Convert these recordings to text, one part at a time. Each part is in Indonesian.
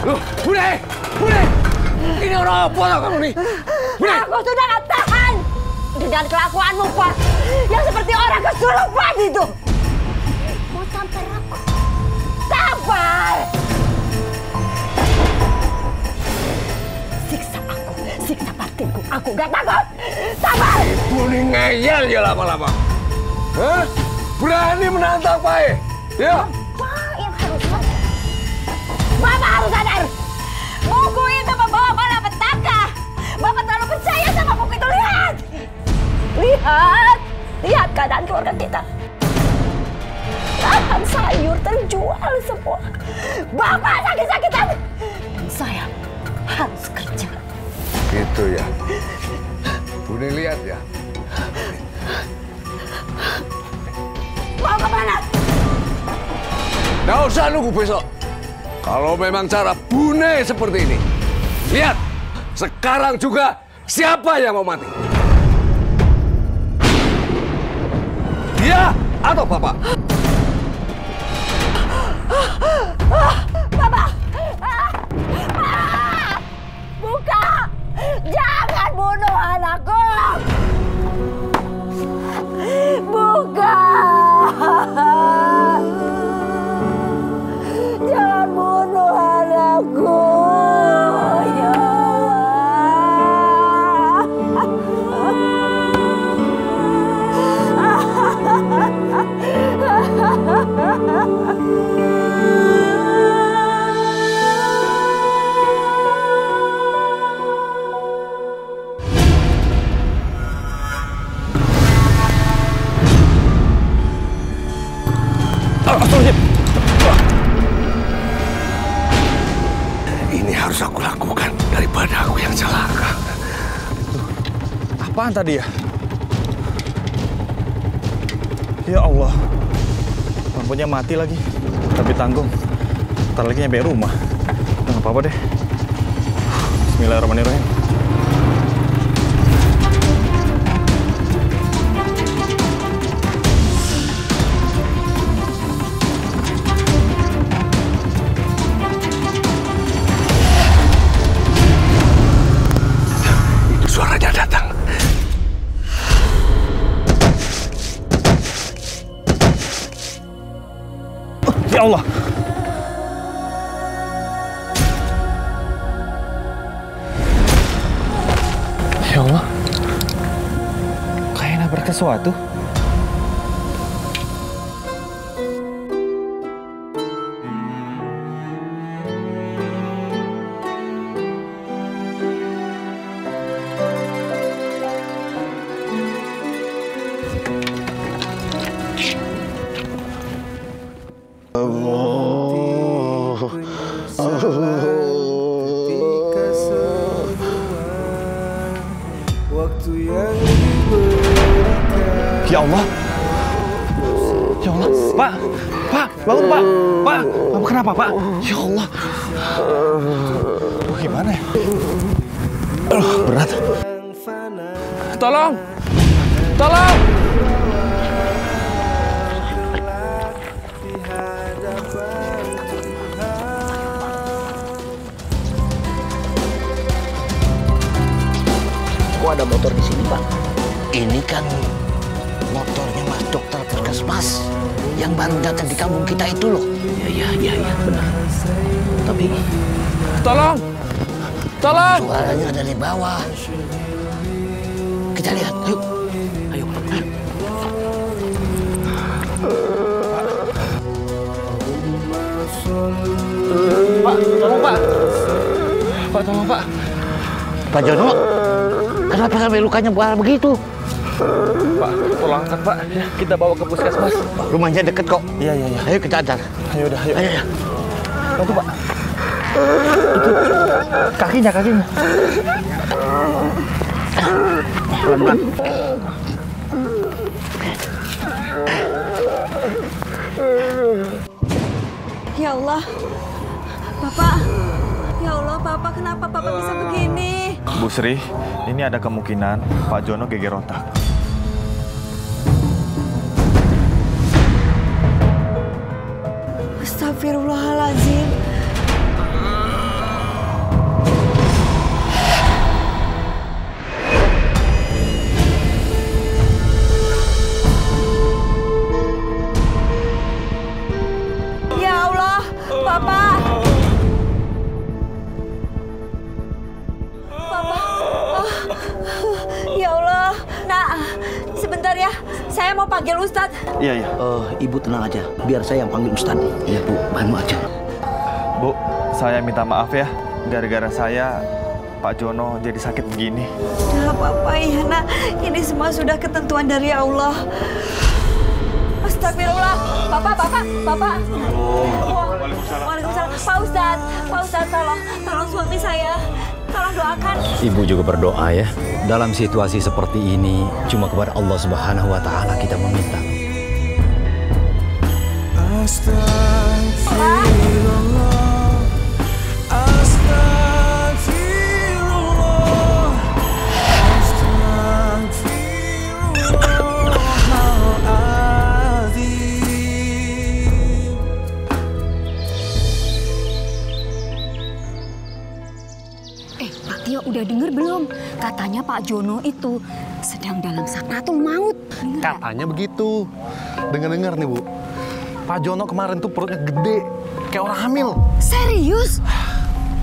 Loh, Bune! Bune! Ini orang apa tau kamu nih? Bune! Aku sudah gak tahan dengan kelakuanmu, Pak. Yang seperti orang kesurupan itu. Mau tampar aku? Tampar! Siksa aku, siksa batinku. Aku gak takut. Tampar! Bune ngeyel ya lama-lama. Hah? Berani menantang Pak? Ya? Bapak yang harus sadar. Bapak harus sadar. Buku itu membawa malapetaka. Bapak terlalu percaya sama buku itu. Lihat. Lihat. Lihat keadaan keluarga kita. Lahan sayur terjual semua. Bapak sakit-sakitan. Dan saya harus kerja. Gitu ya. Bune lihat ya. Mau kemana? Nggak usah nunggu besok. Kalau memang cara Bune seperti ini. Lihat, sekarang juga siapa yang mau mati? Dia atau Bapak? Bapak! Buka! Jangan bunuh anakku! Buka! Jangan bunuh anakku! Ya Ini harus aku lakukan daripada aku yang celaka. Apaan tadi ya? Ya Allah. Lampunya mati lagi. Tapi tanggung. Ntar lagi nyampe rumah. Nggak apa-apa deh. Bismillahirrahmanirrahim. Suaranya datang. Ya Allah. Ya Allah. Kayak nabrak sesuatu. Ya Allah. Ya Allah. Pak. Pak. Bangun, Pak. Pak. Bapak kenapa, Pak? Ya Allah. Gimana ya? Berat. Tolong. Tolong. Kok ada motor di sini, Pak? Ini kan motornya Mas Dokter Puskesmas yang baru datang di kampung kita itu loh. Iya, benar. Tapi Tolong. Tolong. suaranya ada di bawah. Kita lihat, ayo. Ayo. Pak, tolong, Pak. Pak, tolong, Pak. Pak Jono, kenapa sampai lukanya parah begitu? Pak, tolong angkat, Pak. Ya, kita bawa ke puskesmas. Rumahnya deket kok. Iya. Ayo kita antar. Ayo udah, ayo. Ayo. Bantu, Pak. Itu kakinya. Pelan-pelan. Ya Allah. Bapak. Ya Allah, Bapak kenapa Bapak bisa begini? Bu Sri, ini ada kemungkinan Pak Jono geger otak. Astagfirullahaladzim. Ustadz. Iya. Ibu tenang aja, biar saya yang panggil Ustadz. Iya Bu, bantu aja. Bu, saya minta maaf ya. Gara-gara saya, Pak Jono jadi sakit begini. Tidak apa-apa ya nak, ini semua sudah ketentuan dari Allah. Astagfirullah. Bapak. Waalaikumsalam. Pak Ustadz, tolong suami saya. Tolong doakan. Ibu juga berdoa ya. Dalam situasi seperti ini, cuma kepada Allah Subhanahu wa Ta'ala kita meminta. Pak Tio udah denger belum? Katanya Pak Jono itu sedang dalam sakratul maut. Katanya begitu. Dengar-dengar nih Bu, Pak Jono kemarin tuh perutnya gede, kayak orang hamil. Serius?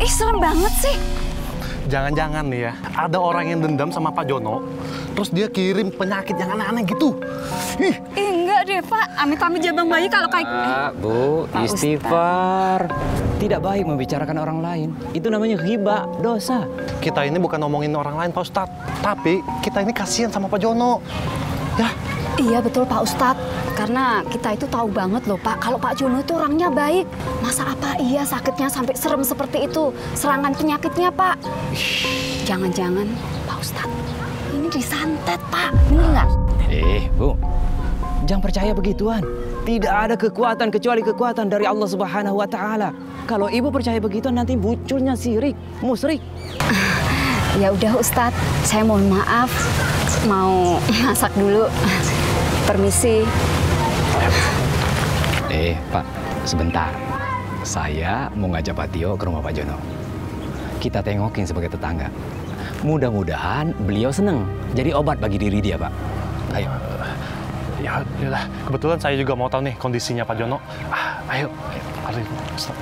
Serem banget sih. Jangan-jangan nih ya, ada orang yang dendam sama Pak Jono, terus dia kirim penyakit yang aneh-aneh gitu. Enggak deh Pak, amit-amit jabang bayi kalau kayak... Bu, istighfar. Tidak baik membicarakan orang lain. Itu namanya ghibah, dosa. Kita ini bukan ngomongin orang lain Pak Ustadz, tapi kita ini kasihan sama Pak Jono. Ya. Iya betul Pak Ustadz, karena kita itu tahu banget loh Pak, kalau Pak Jono itu orangnya baik. Masa apa iya sakitnya sampai serem seperti itu, serangan penyakitnya Pak? Jangan-jangan Pak Ustadz, ini disantet Pak, bener nggak? Bu, jangan percaya begituan. Tidak ada kekuatan kecuali kekuatan dari Allah Subhanahu wa Ta'ala. Kalau ibu percaya begituan nanti munculnya syirik, musyrik. Ya udah Ustadz, saya mohon maaf, mau masak dulu. Permisi. Pak, sebentar. Saya mau ngajak Pak Tio ke rumah Pak Jono. Kita tengokin sebagai tetangga. Mudah-mudahan beliau seneng. Jadi obat bagi diri dia, Pak. Ayo. Ya, yalah. Kebetulan saya juga mau tahu nih kondisinya Pak Jono. Ayo. Stop.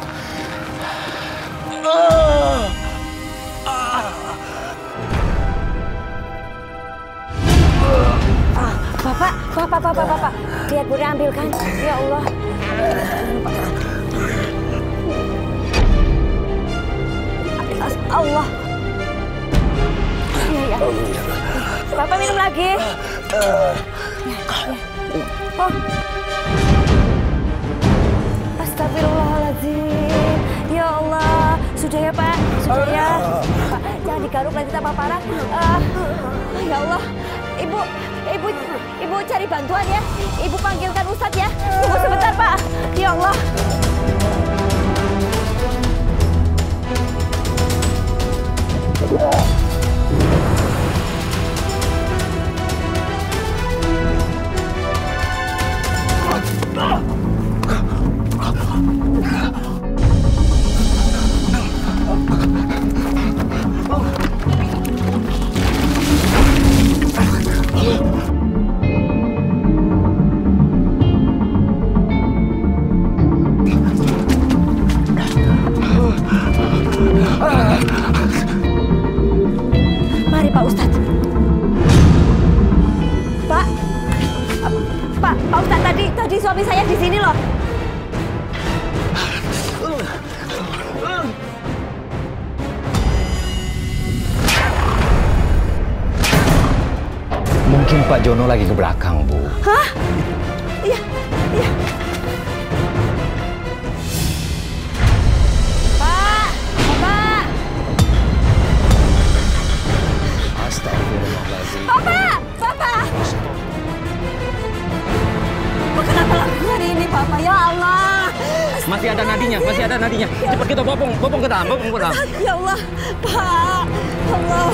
Bapak. Lihat Bunda ambilkan. Ya Allah. Allah. Ya. Bapak minum lagi. Oh. Astagfirullahaladzim. Ya Allah. Sudah ya Pak. Sudah ya. Pak, jangan digaruk lagi tambah parah. Ya Allah. Ibu cari bantuan ya. Ibu panggilkan Ustadz ya. Tunggu sebentar Pak. Ya Allah. Mari Pak Ustadz. Pak Ustadz, tadi suami saya di sini loh. Mungkin Pak Jono lagi ke belakang, Bu. Hah? Iya. Bapak. Astagfirullahaladzim. Bapak. Kenapa lagu hari ini, Bapak? Ya Allah. Masih ada nadinya. Cepat kita bopong ke dalam. Ya Allah, Pak. Allah.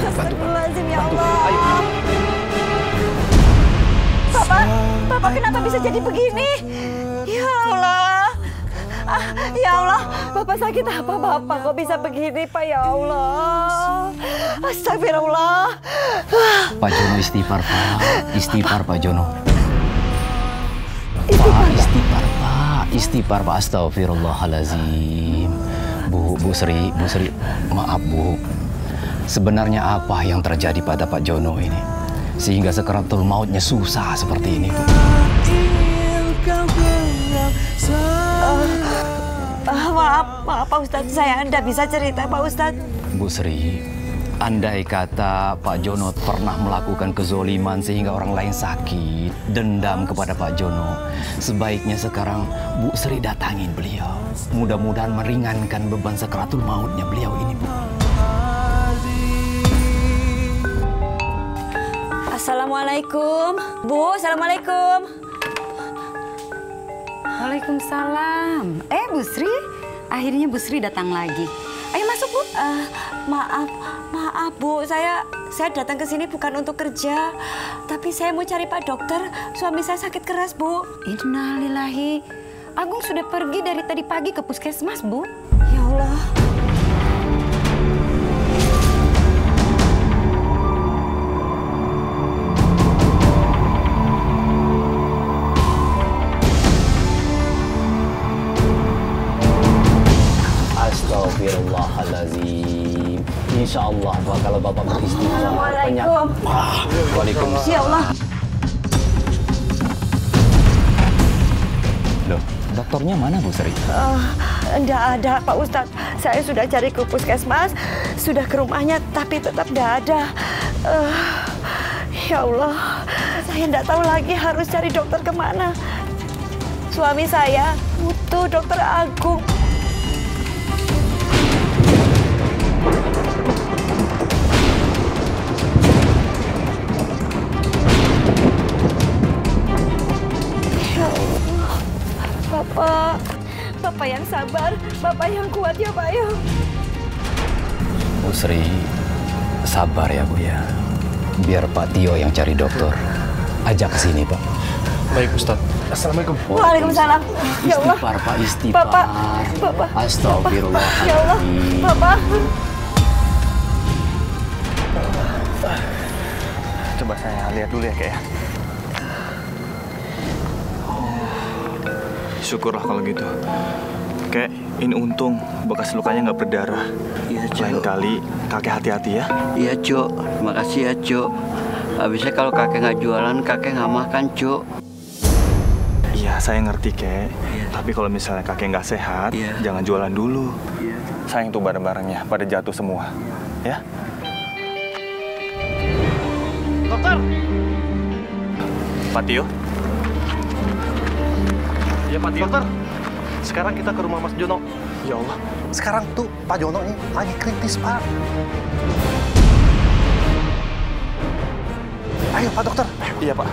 Astagfirullahaladzim, ya Allah. Ayo. Bapak kenapa bisa jadi begini? Ya Allah. Ya Allah, Bapak sakit apa Bapak? Kok bisa begini, Pak? Ya Allah. Astagfirullah. Pak Jono istighfar, Pak. Istighfar, Pak Jono. Istighfar, Pak. Astagfirullahaladzim. Bu Sri, maaf Bu. Sebenarnya apa yang terjadi pada Pak Jono ini? sehingga sekaratul mautnya susah seperti ini, Bu. Maaf Pak Ustadz, saya tidak bisa cerita Pak Ustadz. Bu Sri, andai kata Pak Jono pernah melakukan kezoliman sehingga orang lain sakit, dendam kepada Pak Jono, sebaiknya sekarang Bu Sri datangin beliau. Mudah-mudahan meringankan beban sekaratul mautnya beliau ini, Bu. Assalamualaikum. Bu, assalamualaikum. Waalaikumsalam. Bu Sri, akhirnya Bu Sri datang lagi. Ayo masuk, Bu. Maaf Bu, saya datang ke sini bukan untuk kerja, tapi saya mau cari Pak Dokter. Suami saya sakit keras, Bu. Innalillahi. Agung sudah pergi dari tadi pagi ke puskesmas, Bu. Ya Allah. Astagfirullahaladzim. Insya Allah, kalau Bapak beristighfar. Assalamualaikum. Waalaikumsalam. Ya Allah. Loh, dokternya mana, Bu Sri? Enggak ada Pak Ustadz. Saya sudah cari ke puskesmas, sudah ke rumahnya, tapi tetap enggak ada. Ya Allah, saya enggak tahu lagi harus cari dokter kemana. Suami saya butuh dokter Agung. Bapak yang sabar, Bapak yang kuat ya Pak ya. Bu Sri, sabar ya Bu ya. Biar Pak Tio yang cari dokter. Ajak ke sini Pak. Baik Ustadz. Assalamualaikum. Waalaikumsalam. Ya Allah. Istighfar Pak, istighfar. Bapak. Astagfirullahaladzim. Ya Allah, Bapak. Coba saya lihat dulu ya, Kak ya. Syukurlah kalau gitu. Kek, ini untung bekas lukanya nggak berdarah. Iya, Lain Cok. kali kakek hati-hati ya. Iya, Cok. Terima kasih ya, Cok. Habisnya kalau kakek nggak jualan, kakek nggak makan, Cok. Iya, saya ngerti, Kek. Tapi kalau misalnya kakek nggak sehat, jangan jualan dulu. Sayang tuh barang-barangnya pada jatuh semua. Ya? Dokter! Pak Tio? Iya, Pak Tio. Dokter, sekarang kita ke rumah Mas Jono. Ya Allah, sekarang tuh Pak Jono ini lagi kritis, Pak. Ayo, Pak Dokter. Iya, Pak.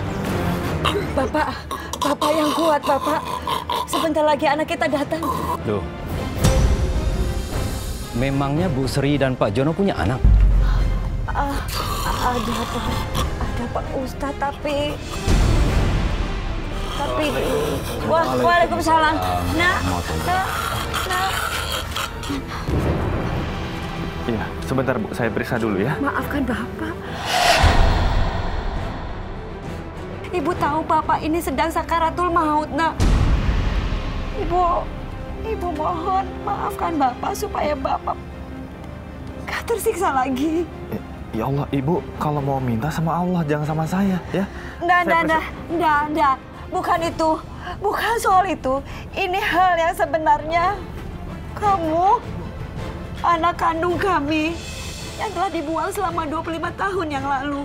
Bapak yang kuat, Bapak. Sebentar lagi anak kita datang. Loh, memangnya Bu Sri dan Pak Jono punya anak? Ada Pak Ustadz, tapi Waalaikumsalam. Nak. Iya, sebentar Bu, saya periksa dulu ya. Maafkan Bapak. Ibu tahu Bapak ini sedang sakaratul maut, Nak. Ibu mohon maafkan Bapak supaya Bapak gak tersiksa lagi. Ya Allah, Ibu, kalau mau minta sama Allah, jangan sama saya, ya. Enggak. Bukan itu. Bukan soal itu. Ini hal yang sebenarnya. Kamu, anak kandung kami, yang telah dibuang selama 25 tahun yang lalu.